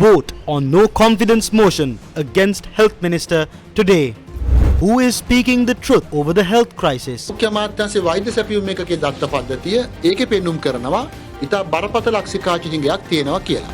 vote on no confidence motion against Health Minister today. Who is speaking the truth over the health crisis? मुख्य අමාත්‍යාංශයේ වෛද්‍ය සැපයුම් එකකේ දත්ත පද්ධතිය ඒකේ පෙන්눔 කරනවා ඉතා බරපතල අක්ෂිකාචිනියක් තියෙනවා කියලා.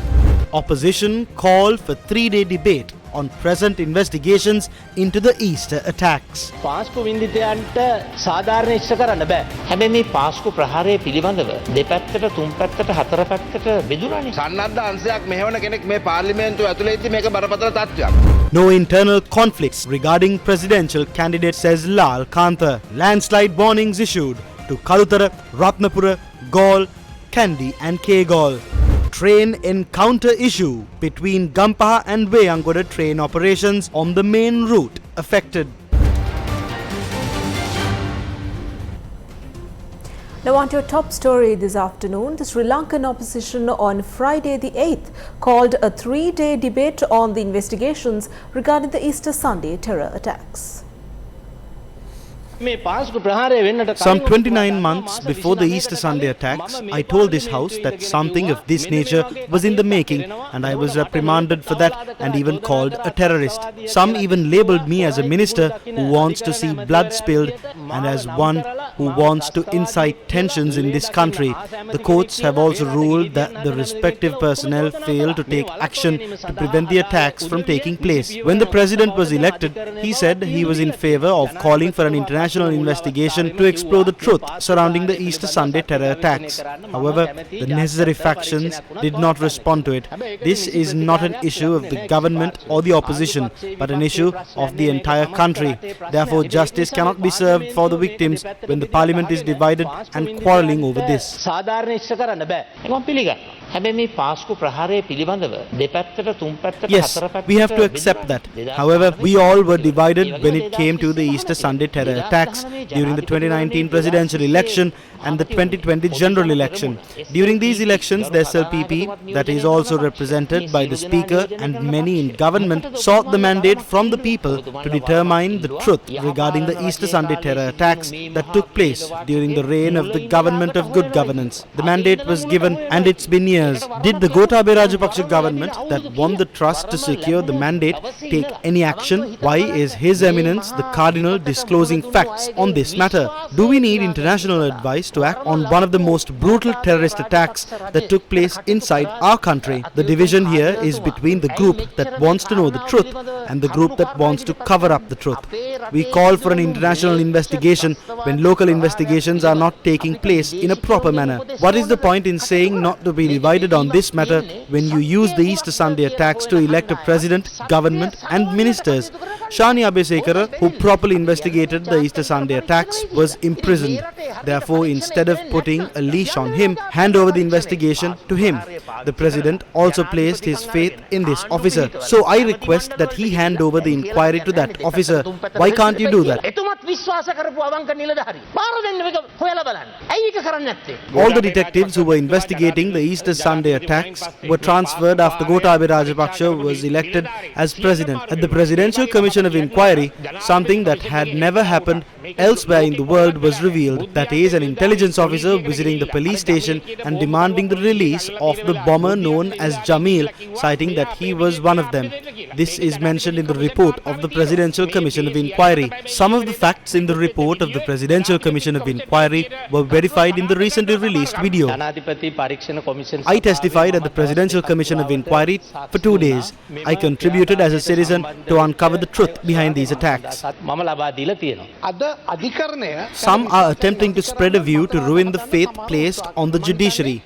Opposition call for 3-day debate on present investigations into the Easter attacks. පාස්කු වින්දිතයන්ට සාධාරණ ඉෂ්ට කරන්න බෑ. හැබැයි මේ පාස්කු ප්‍රහාරය පිළිබඳව දෙපැත්තට තුන් පැත්තට හතර පැත්තට බෙදුණානේ. සන්නද්ධ අංශයක් මෙහෙවන කෙනෙක් මේ පාර්ලිමේන්තුව ඇතුලේ ඉඳි මේක බරපතල තත්ත්වයක්. No internal conflicts regarding presidential candidate, says Lal Kantha. Landslide warnings issued to Kalutara, Ratnapura, Gaul, Kandy and Kegol. Train encounter issue between Gampaha and Veyangoda train operations on the main route affected. Now on to your top story this afternoon. The Sri Lankan opposition on Friday the 8th called a 3-day debate on the investigations regarding the Easter Sunday terror attacks. Some 29 months before the Easter Sunday attacks, I told this house that something of this nature was in the making, and I was reprimanded for that and even called a terrorist. Some even labelled me as a minister who wants to see blood spilled and as one who wants to incite tensions in this country. The courts have also ruled that the respective personnel failed to take action to prevent the attacks from taking place. When the president was elected, he said he was in favour of calling for an international investigation to explore the truth surrounding the Easter Sunday terror attacks. However, the necessary factions did not respond to it. This is not an issue of the government or the opposition, but an issue of the entire country. Therefore, justice cannot be served for the victims when the parliament is divided and quarrelling over this. Yes, we have to accept that. However, we all were divided when it came to the Easter Sunday terror attacks during the 2019 presidential election and the 2020 general election. During these elections, the SLPP, that is also represented by the Speaker and many in government, sought the mandate from the people to determine the truth regarding the Easter Sunday terror attacks that took place during the reign of the government of good governance. The mandate was given and it's been years. Did the Gotabaya Rajapaksa government that won the trust to secure the mandate take any action? Why is His Eminence the Cardinal disclosing facts on this matter? Do we need international advice to act on one of the most brutal terrorist attacks that took place inside our country? The division here is between the group that wants to know the truth and the group that wants to cover up the truth. We call for an international investigation when local investigations are not taking place in a proper manner. What is the point in saying not to be divided on this matter when you use the Easter Sunday attacks to elect a president, government and ministers? Shani Abesekara, who properly investigated the Easter Sunday attacks, was imprisoned. Therefore, instead of putting a leash on him, hand over the investigation to him. The president also placed his faith in this officer. So I request that he hand over the inquiry to that officer. Why can't you do that? All the detectives who were investigating the Easter Sunday attacks were transferred after Gotabaya Rajapaksa was elected as president. At the Presidential Commission of Inquiry, something that had never happened elsewhere in the world was revealed. That is, an intelligence officer visiting the police station and demanding the release of the bomber known as Jamil, citing that he was one of them. This is mentioned in the report of the Presidential Commission of Inquiry. Some of the facts in the report of the Presidential Commission of Inquiry were verified in the recently released video. I testified at the Presidential Commission of Inquiry for 2 days. I contributed as a citizen to uncover the truth behind these attacks. Some are attempting to spread a view to ruin the faith placed on the judiciary.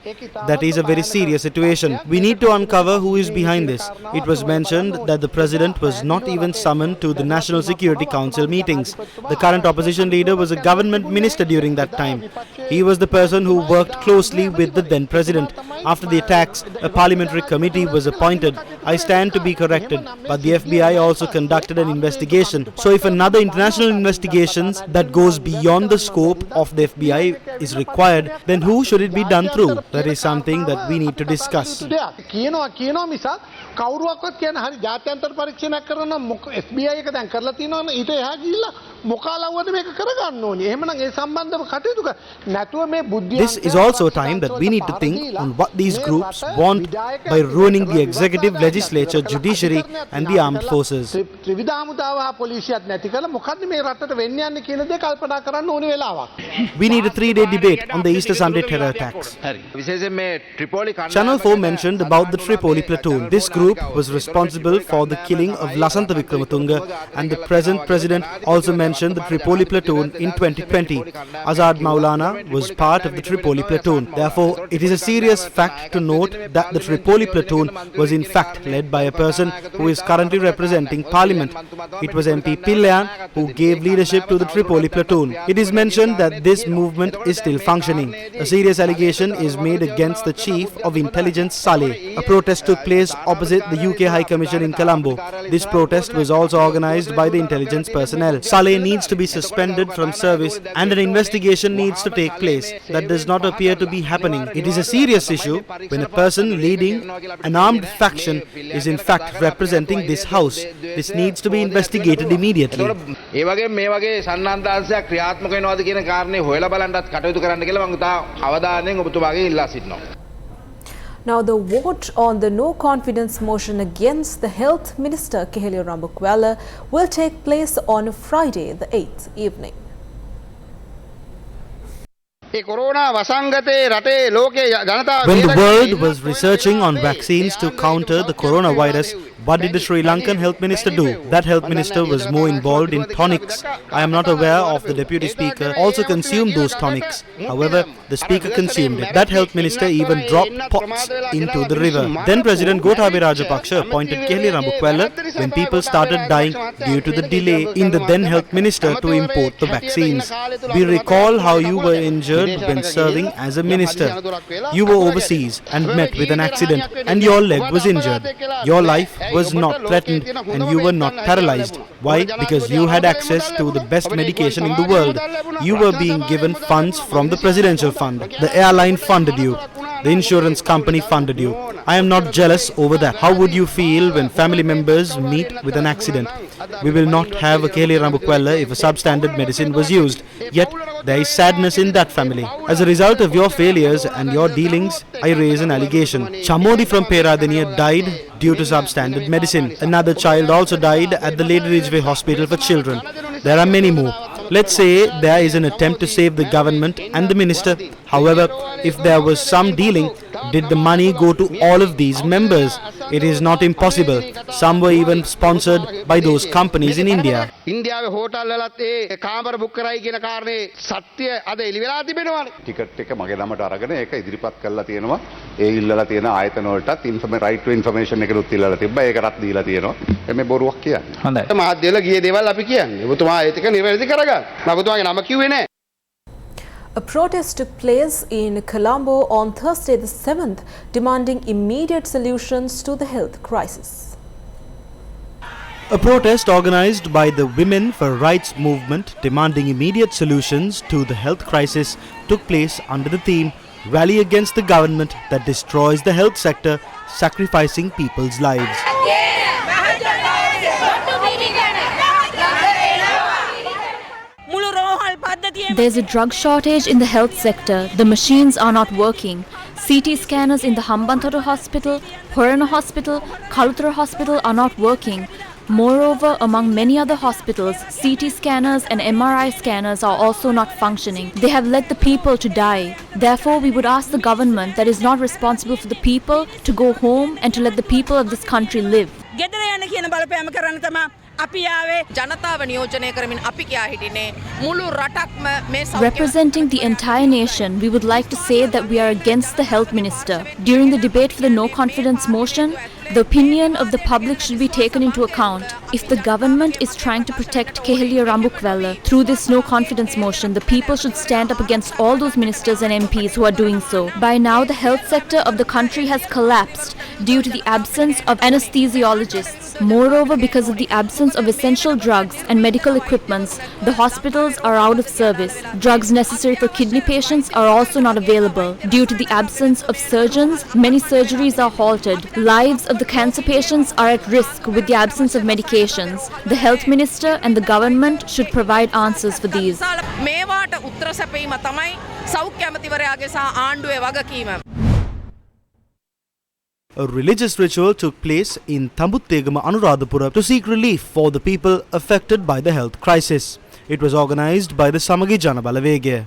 That is a very serious situation. We need to uncover who is behind this. It was mentioned that the president was not even summoned to the National Security Council meetings. The current opposition leader was a government minister during that time. He was the person who worked closely with the then president. After the attacks, a parliamentary committee was appointed. I stand to be corrected, but the FBI also conducted an investigation. So if another international investigation that goes beyond the scope of the FBI is required, then who should it be done through? That is something that we need to discuss. කවුරුවක්වත් කියන හරි ජාත්‍යන්තර පරීක්ෂණයක් කරන FBI එක දැන් කරලා තියෙනවනේ ඊට එහා ගිහිල්ලා මොකාලව්වද මේක කරගන්න ඕනේ. එහෙමනම් ඒ සම්බන්ධව කටයුතු කර. නැතුව මේ බුද්ධිය This is also a time that we need to think on what these groups want by ruining the executive, legislature, judiciary and the armed forces. ත්‍රිවිධ හමුදාව හා පොලිසියත් නැති කළ මොකද්ද මේ රටට වෙන්න යන්නේ කියන දේ කල්පනා කරන්න ඕනේ වෙලාවක්. We need a 3-day debate on the Easter Sunday terror attacks. විශේෂයෙන් මේ ට්‍රිපෝලි Channel 4 mentioned about the Tripoli platoon. This group was responsible for the killing of Lasantha Wickrematunge, and the present president also mentioned the Tripoli platoon in 2020. Azad Maulana was part of the Tripoli platoon. Therefore, it is a serious fact to note that the Tripoli platoon was in fact led by a person who is currently representing Parliament. It was MP Pillayan who gave leadership to the Tripoli platoon. It is mentioned that this movement is still functioning. A serious allegation is made against the Chief of Intelligence Saleh. A protest took place opposite the UK High Commission in Colombo. This protest was also organized by the intelligence personnel. Saleh needs to be suspended from service and an investigation needs to take place. That does not appear to be happening. It is a serious issue when a person leading an armed faction is in fact representing this house. This needs to be investigated immediately. ඒ වගේ මේ වගේ සන්නද්ධාංශයක් ක්‍රියාත්මක වෙනවද කියන කාරණේ හොයලා බලන්නත් කටයුතු කරන්න කියලා මම තා අවධානයෙන් ඔබතුමාගෙන් ඉල්ලා සිටිනවා. Now, the vote on the no confidence motion against the Health Minister Keheliya Rambukwala will take place on Friday, the 8th evening. When the world was researching on vaccines to counter the coronavirus, what did the Sri Lankan Health Minister do? That Health Minister was more involved in tonics. I am not aware of the Deputy Speaker also consumed those tonics. However, the Speaker consumed it. That Health Minister even dropped pots into the river. Then President Gotabaya Rajapaksa appointed Keheliya Rambukwala when people started dying due to the delay in the then Health Minister to import the vaccines. We recall how you were injured when serving as a minister. You were overseas and met with an accident and your leg was injured. Your life was not threatened and you were not paralyzed. Why? Because you had access to the best medication in the world. You were being given funds from the presidential fund. The airline funded you. The insurance company funded you. I am not jealous over that. How would you feel when family members meet with an accident? We will not have a Keheliya Rambukwala if a substandard medicine was used. Yet, there is sadness in that family. As a result of your failures and your dealings, I raise an allegation. Chamodi from Peradeniya died due to substandard medicine. Another child also died at the Lady Ridgeway Hospital for Children. There are many more. Let's say there is an attempt to save the government and the minister. However, if there was some dealing, did the money go to all of these members? It is not impossible. Some were even sponsored by those companies in India. ඉන්දියාවේ hotel වලත් ඒ කාමර book කරයි කියන කාරණේ සත්‍ය අද එළි වෙලා තිබෙනවානේ. ටිකට් එක මගේ ළමට අරගෙන ඒක ඉදිරිපත් කරලා තියෙනවා. ඒ ඉල්ලලා තියෙන ආයතන වලටත් රයිට් ටු ඉන්ෆර්මේෂන් එකලුත් ඉල්ලලා තිබ්බා. ඒකටත් දීලා තියෙනවා. මේ බොරුවක් කියන්නේ. හොඳයි. මාධ්‍යවල ගියේ දේවල් අපි කියන්නේ. ඔබතුමා ඒක නිවැරදි කරගන්න. මම ඔබතුමාගේ නම කිව්වේ නැහැ. A protest took place in Colombo on Thursday the 7th, demanding immediate solutions to the health crisis. A protest organized by the Women for Rights movement demanding immediate solutions to the health crisis took place under the theme Rally Against the Government that Destroys the Health Sector, Sacrificing People's Lives. There's a drug shortage in the health sector. The machines are not working. CT scanners in the Hambantota Hospital, Horana Hospital, Kaluthara Hospital are not working. Moreover, among many other hospitals, CT scanners and MRI scanners are also not functioning. They have led the people to die. Therefore, we would ask the government that is not responsible for the people to go home and to let the people of this country live. Representing the entire nation, we would like to say that we are against the health minister. During the debate for the no confidence motion, the opinion of the public should be taken into account. If the government is trying to protect Keheliya Rambukwala through this no confidence motion, the people should stand up against all those ministers and MPs who are doing so. By now, the health sector of the country has collapsed due to the absence of anesthesiologists. Moreover, because of the absence of essential drugs and medical equipments, the hospitals are out of service. Drugs necessary for kidney patients are also not available. Due to the absence of surgeons, many surgeries are halted. Lives of the cancer patients are at risk with the absence of medications. The health minister and the government should provide answers for these. මේවාට උත්තර සැපීම තමයි සෞඛ්‍ය ඇමතිවරයාගේ සහ ආණ්ඩුවේ වගකීම. A religious ritual took place in Tambuttegama, Anuradhapura to seek relief for the people affected by the health crisis. It was organized by the Samagi Jana Balavege.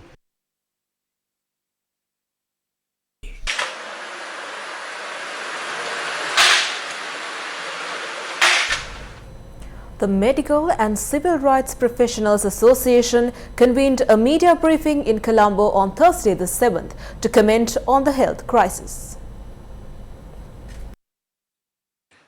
The Medical and Civil Rights Professionals Association convened a media briefing in Colombo on Thursday the 7th to comment on the health crisis.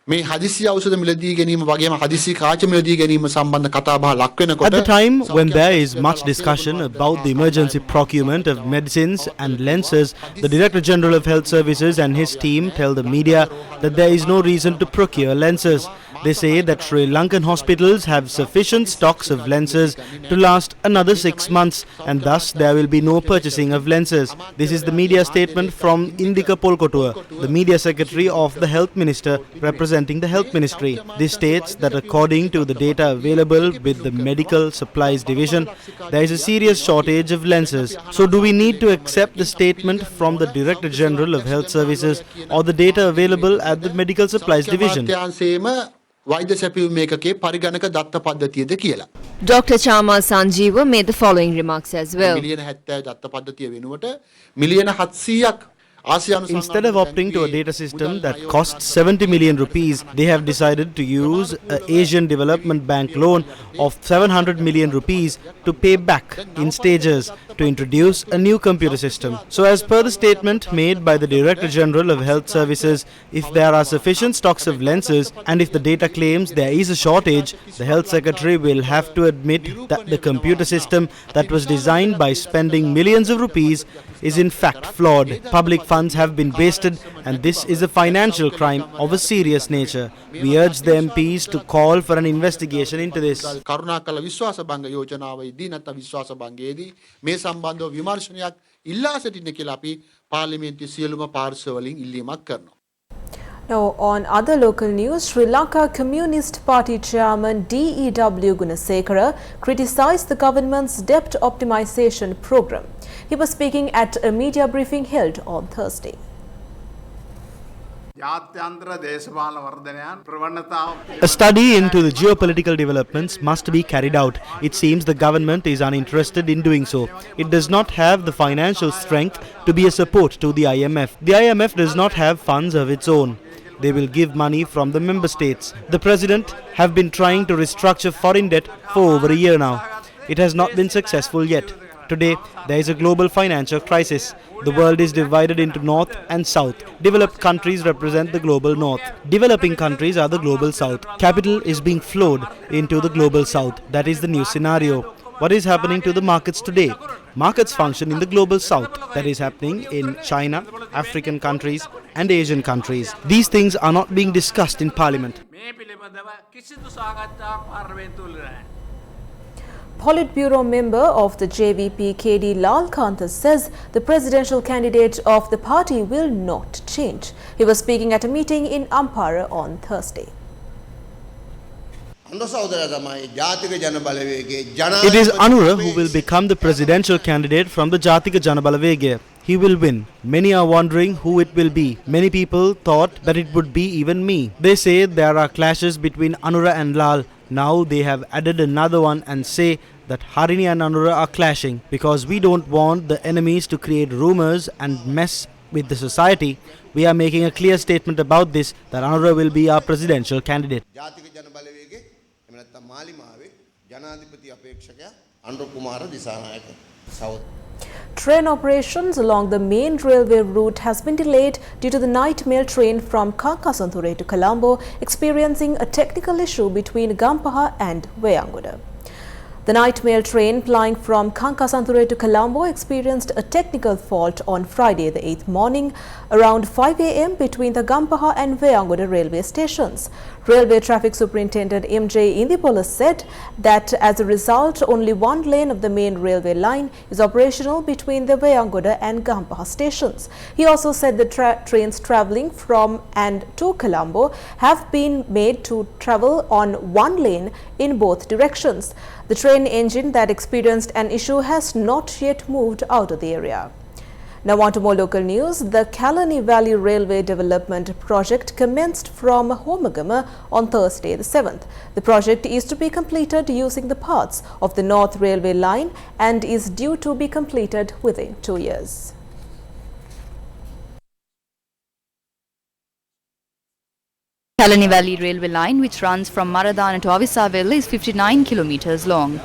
මේ හදිසි ඖෂධ මිලදී ගැනීම වගේම හදිසි කාච මිලදී ගැනීම සම්බන්ධ කතාබහ ලක් වෙනකොට At the time when there is much discussion about the emergency procurement of medicines and lenses, the Director General of Health Services and his team tell the media that there is no reason to procure lenses. They say that Sri Lankan hospitals have sufficient stocks of lenses to last another 6 months, and thus there will be no purchasing of lenses. This is the media statement from Indika Polkotua, the media secretary of the Health Minister representing the Health Ministry. This states that according to the data available with the Medical Supplies Division, there is a serious shortage of lenses. So do we need to accept the statement from the Director General of Health Services or the data available at the Medical Supplies Division? වෛද්‍ය සැපයුම් මේකකේ පරිගණක දත්ත පද්ධතියද කියලා. Dr. Chama Sanjeeva made the following remarks as well. මිලියන 70 දත්ත පද්ධතිය වෙනුවට මිලියන 700ක් Instead of opting to a data system that costs 70 million rupees, they have decided to use an Asian Development Bank loan of 700 million rupees to pay back in stages to introduce a new computer system. So as per the statement made by the Director General of Health Services, if there are sufficient stocks of lenses and if the data claims there is a shortage, the Health Secretary will have to admit that the computer system that was designed by spending millions of rupees is in fact flawed. Public funds have been wasted, and this is a financial crime of a serious nature. We urge the MPs to call for an investigation into this. කරුණාකර විශ්වාස භංග යෝජනාවේදී නැත්නම් විශ්වාස භංගයේදී මේ සම්බන්ධව විමර්ශනයක් ඉල්ලා සිටින්න කියලා අපි පාර්ලිමේන්තුවේ සියලුම පාර්ශ්ව වලින් ඉල්ලීමක් කරනවා. Now, on other local news, Sri Lanka Communist Party Chairman D.E.W. Gunasekara criticised the government's debt optimization program. He was speaking at a media briefing held on Thursday. A study into the geopolitical developments must be carried out. It seems the government is uninterested in doing so. It does not have the financial strength to be a support to the IMF. The IMF does not have funds of its own. They will give money from the member states. The president have been trying to restructure foreign debt for over a year now. It has not been successful yet. Today, there is a global financial crisis. The world is divided into North and South. Developed countries represent the global North. Developing countries are the global South. Capital is being flowed into the global South. That is the new scenario. What is happening to the markets today? Markets function in the global South. That is happening in China, African countries and Asian countries. These things are not being discussed in Parliament. Politburo member of the JVP KD Lal Kanta says the presidential candidate of the party will not change. He was speaking at a meeting in Ampara on Thursday. It is Anura who will become the presidential candidate from the Jatika Janabalavege. He will win. Many are wondering who it will be. Many people thought that it would be even me. They say there are clashes between Anura and Lal. Now they have added another one and say that Harini and Anura are clashing because we don't want the enemies to create rumors and mess with the society. We are making a clear statement about this that Anura will be our presidential candidate. Train operations along the main railway route has been delayed due to the night mail train from Kankasanture to Colombo experiencing a technical issue between Gampaha and Wayangoda. The night mail train plying from Kankasanture to Colombo experienced a technical fault on Friday the 8th morning around 5 a.m. between the Gampaha and Veyangoda railway stations. Railway Traffic Superintendent M.J. Indipola said that as a result, only one lane of the main railway line is operational between the Veyangoda and Gampaha stations. He also said the trains travelling from and to Colombo have been made to travel on one lane in both directions. The train engine that experienced an issue has not yet moved out of the area. Now on to more local news. The Kalani Valley Railway Development Project commenced from Homagama on Thursday the 7th. The project is to be completed using the parts of the North Railway line and is due to be completed within 2 years. Kalani Valley Railway line, which runs from Maradana to Avisaville, is 59 kilometers long.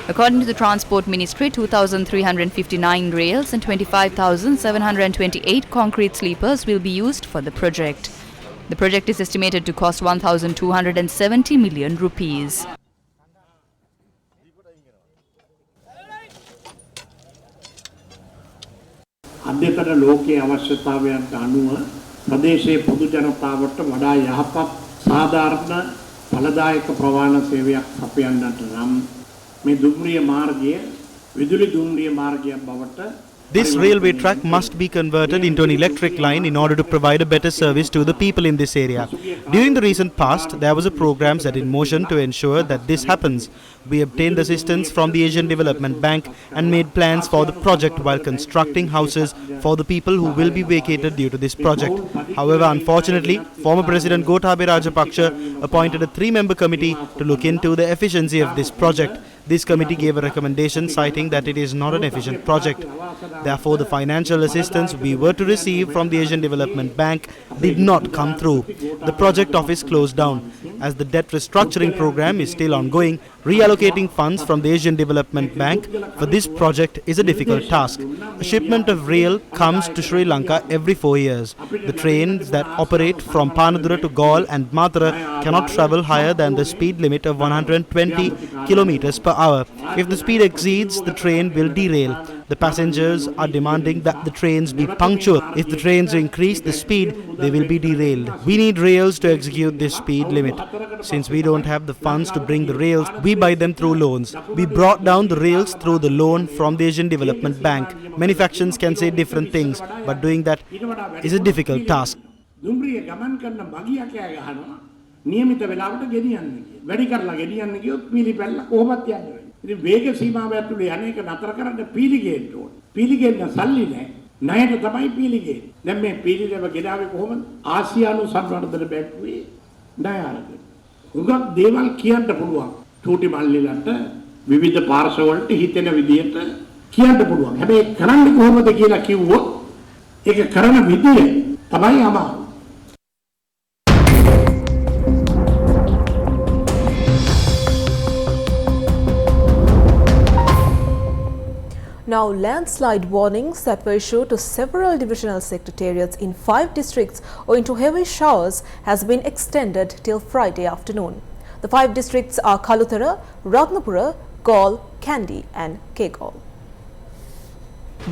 According to the Transport Ministry, 2,359 rails and 25,728 concrete sleepers will be used for the project. The project is estimated to cost 1,270 million rupees. අධ්‍යතන ලෝකයේ අවශ්‍යතාවයන්ට අනුව ප්‍රදේශයේ පොදු ජනතාවට වඩා යහපත් සාධාරණ ඵලදායක ප්‍රවාහන සේවයක් අපයන්නට නම් මේ දුම්රිය මාර්ගය විදුලි දුම්රිය මාර්ගයක් බවට This railway track must be converted into an electric line in order to provide a better service to the people in this area. During the recent past, there was a program set in motion to ensure that this happens. We obtained assistance from the Asian Development Bank and made plans for the project while constructing houses for the people who will be vacated due to this project. However, unfortunately, former President Gotabaya Rajapaksa appointed a 3-member committee to look into the efficiency of this project. This committee gave a recommendation citing that it is not an efficient project. Therefore, the financial assistance we were to receive from the Asian Development Bank did not come through. The project office closed down. As the debt restructuring program is still ongoing, reallocating funds from the Asian Development Bank for this project is a difficult task. A shipment of rail comes to Sri Lanka every 4 years. The trains that operate from Panadura to Gaul and Mathura cannot travel higher than the speed limit of 120 kilometers per hour. If the speed exceeds, the train will derail. The passengers are demanding that the trains be punctual. If the trains increase the speed, they will be derailed. We need rails to execute this speed limit. Since we don't have the funds to bring the rails, we buy them through loans. We brought down the rails through the loan from the Asian Development Bank. Many factions can say different things, but doing that is a difficult task. නියමිත වෙලාවට ගෙනියන්න කිය. වැඩි කරලා ගෙනියන්න කියොත් පීලි පැල්ල කොහොමද යන්නේ? ඉතින් වේග සීමාව ඇතුලේ යන්නේක නතර කරන්න පීලි ගේන්න ඕන. පීලි ගෙන්න සල්ලි නැහැ. ණයට තමයි පීලි ගේන්නේ. දැන් මේ පීලි දෙව ගෙනාවේ කොහොමද? ආසියානු සංවර්ධන බැංකුවේ ණය අරගෙන. උගක් දේවල් කියන්න පුළුවන්. චූටි මල්ලිලන්ට විවිධ පාර්ශ්ව වලට හිතෙන විදියට කියන්න පුළුවන්. හැබැයි කරන්නේ කොහොමද කියලා කිව්වොත් ඒක කරන විදිය තමයි අමාරු. Now, landslide warnings that were issued to several divisional secretariats in 5 districts owing to heavy showers has been extended till Friday afternoon. The 5 districts are Kalutara, Ratnapura, Gaul, Kandy and Kegaul.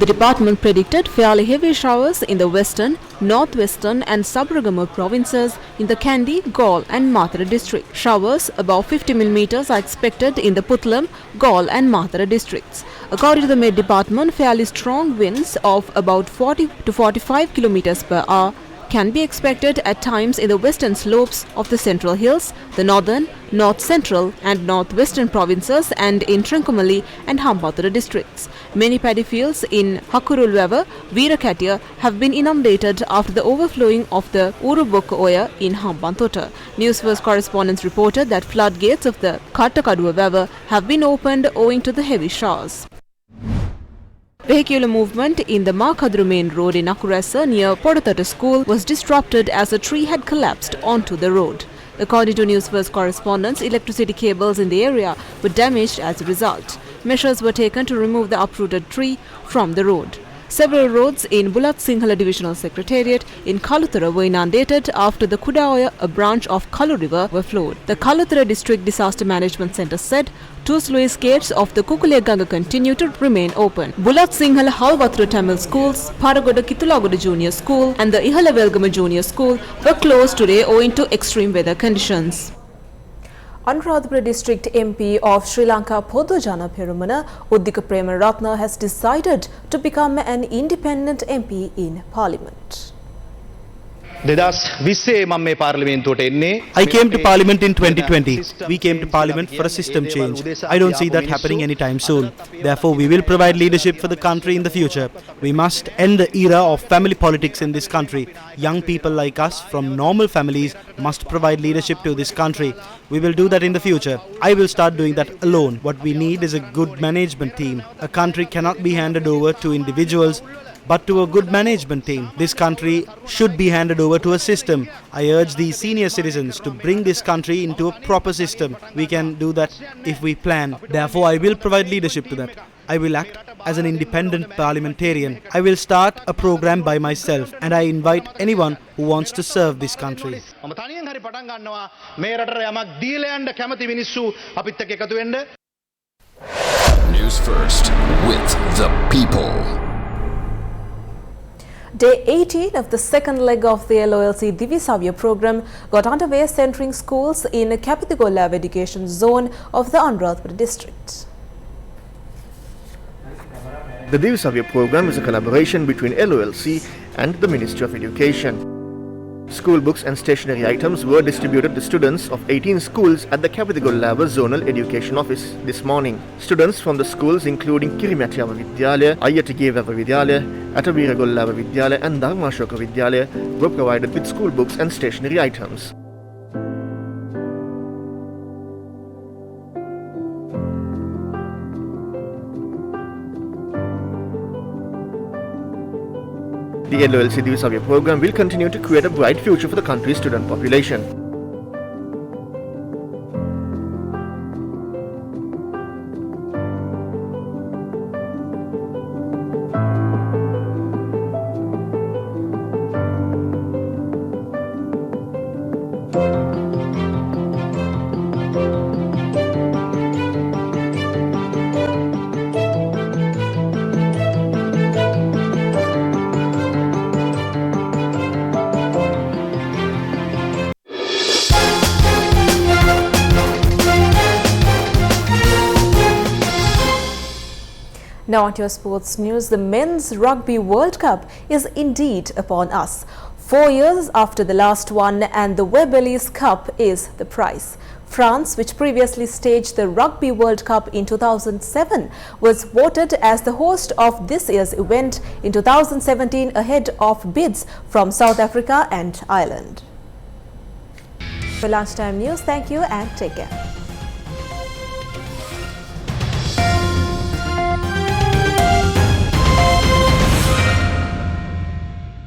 The department predicted fairly heavy showers in the western, northwestern and Sabaragamu provinces in the Kandy, Gaul and Mathura district. Showers above 50 mm are expected in the Puttalam, Gaul and Mathura districts. According to the Met Department, fairly strong winds of about 40 to 45 km per hour can be expected at times in the western slopes of the Central Hills, the northern, north central and northwestern provinces and in Trincomalee and Hambantota districts. Many paddy fields in Hakurulwewa, Veerakatiya have been inundated after the overflowing of the Urubokka Oya in Hambantota. News First correspondents reported that floodgates of the Kattakaduwa have been opened owing to the heavy showers. Vehicular movement in the Makadru main road in Akurasa near Podathata school was disrupted as a tree had collapsed onto the road. According to News First correspondents, electricity cables in the area were damaged as a result. Measures were taken to remove the uprooted tree from the road. Several roads in Bulat Sinhala Divisional Secretariat in Kaluthara were inundated after the Kudaoya, a branch of Kalu River, were flowed. The Kaluthara District Disaster Management Centre said 2 sluice gates of the Kukuleganga continue to remain open. Bulat Sinhala Halwathura Tamil Schools, Paragoda Kitulagoda Junior School and the Ihala Velgama Junior School were closed today owing to extreme weather conditions. Anuradhapura District MP of Sri Lanka Podojana Perumana Uddika Premaratna has decided to become an independent MP in Parliament. I came to Parliament in 2020. We came to Parliament for a system change. I don't see that happening anytime soon. Therefore, we will provide leadership for the country in the future. We must end the era of family politics in this country. Young people like us from normal families must provide leadership to this country. We will do that in the future. I will start doing that alone. What we need is a good management team. A country cannot be handed over to individuals, but to a good management team. This country should be handed over to a system. I urge the senior citizens to bring this country into a proper system. We can do that if we plan. Therefore, I will provide leadership to that. I will act as an independent parliamentarian. I will start a program by myself and I invite anyone who wants to serve this country. News first with the people. Day 18 of the second leg of the LOLC Divisavya program got underway, centering schools in Kapithigollav education zone of the Anuradhapura district. The Divisavya program is a collaboration between LOLC and the Ministry of Education. School books and stationery items were distributed to students of 18 schools at the Kapithigollav Zonal Education Office this morning. Students from the schools including Kirimatiyava Vidyalaya, Ayatigeva Vidyalaya, Ataviragollav Vidyalaya and Dharmashoka Vidyalaya were provided with school books and stationery items. The LOLC Divisavya program will continue to create a bright future for the country's student population. Now on to your sports news. The Men's Rugby World Cup is indeed upon us. 4 years after the last one, and the Webellies Cup is the prize. France, which previously staged the Rugby World Cup in 2007, was voted as the host of this year's event in 2017 ahead of bids from South Africa and Ireland. For lunchtime news, thank you and take care.